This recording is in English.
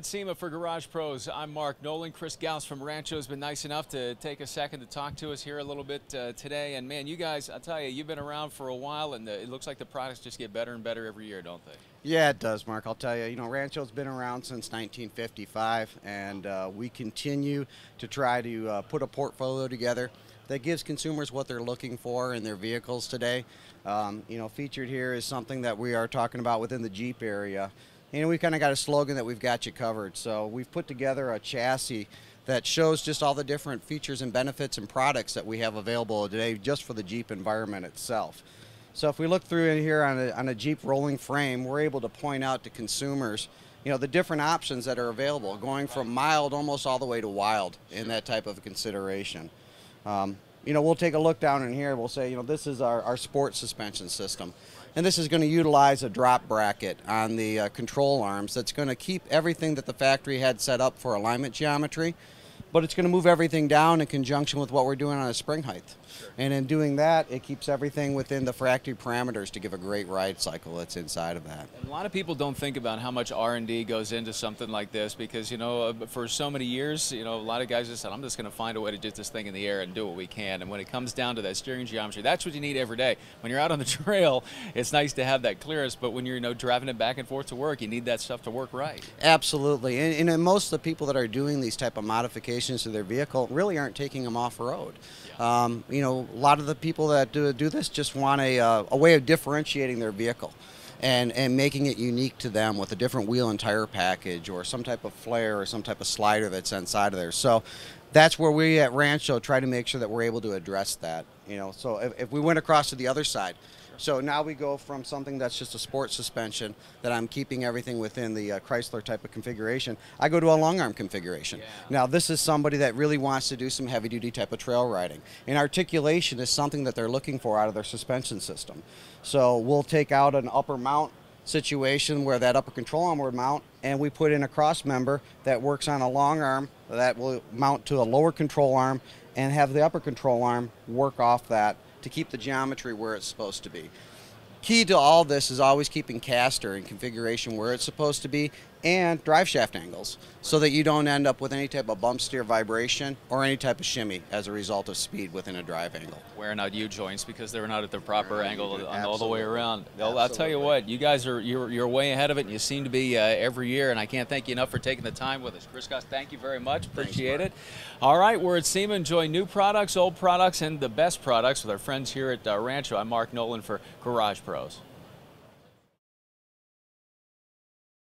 at SEMA for Garage Pros. I'm Mark Nolan. Chris Gauss from Rancho has been nice enough to take a second to talk to us here a little bit today. And man, you guys, I'll tell you, you've been around for a while, and it looks like the products just get better and better every year, don't they? Yeah, it does, Mark. I'll tell you, Rancho's been around since 1955, and we continue to try to put a portfolio together that gives consumers what they're looking for in their vehicles today. Featured here is something that we are talking about within the Jeep area. We kind of got a slogan that we've got you covered. So we've put together a chassis that shows just all the different features and benefits and products that we have available today just for the Jeep environment itself. So if we look through in here on a Jeep rolling frame, we're able to point out to consumers, the different options that are available, going from mild almost all the way to wild in that type of consideration. We'll take a look down in here. We'll say, this is our sport suspension system. And this is going to utilize a drop bracket on the control arms that's going to keep everything that the factory had set up for alignment geometry, but it's going to move everything down in conjunction with what we're doing on a spring height. Sure. And in doing that, it keeps everything within the factory parameters to give a great ride cycle that's inside of that. And a lot of people don't think about how much R&D goes into something like this because, for so many years, a lot of guys just said, I'm just going to find a way to get this thing in the air and do what we can. And when it comes down to that steering geometry, that's what you need every day. When you're out on the trail, it's nice to have that clearance, but when you're driving it back and forth to work, you need that stuff to work right. Absolutely. And most of the people that are doing these type of modifications to their vehicle really aren't taking them off-road. Yeah. A lot of the people that do this just want a way of differentiating their vehicle and making it unique to them with a different wheel and tire package or some type of flare or some type of slider that's inside of there. So that's where we at Rancho try to make sure that we're able to address that. So if we went across to the other side, so now we go from something that's just a sport suspension that I'm keeping everything within the Chrysler type of configuration. I go to a long arm configuration. Yeah. Now this is somebody that really wants to do some heavy duty type of trail riding. And articulation is something that they're looking for out of their suspension system. So we'll take out an upper mount situation where that upper control arm would mount, and we put in a cross member that works on a long arm that will mount to a lower control arm and have the upper control arm work off that to keep the geometry where it's supposed to be. Key to all this is always keeping caster and configuration where it's supposed to be and drive shaft angles so that you don't end up with any type of bump steer vibration or any type of shimmy as a result of speed within a drive angle. Wearing out U-joints because they're not at the proper angle all the way around. I'll tell you what, you guys you're way ahead of it, and you seem to be every year, and I can't thank you enough for taking the time with us. Chris Gauss, thank you very much. Appreciate it. All right, we're at SEMA. Enjoy new products, old products, and the best products with our friends here at Rancho. I'm Mark Nolan for Garage Pros.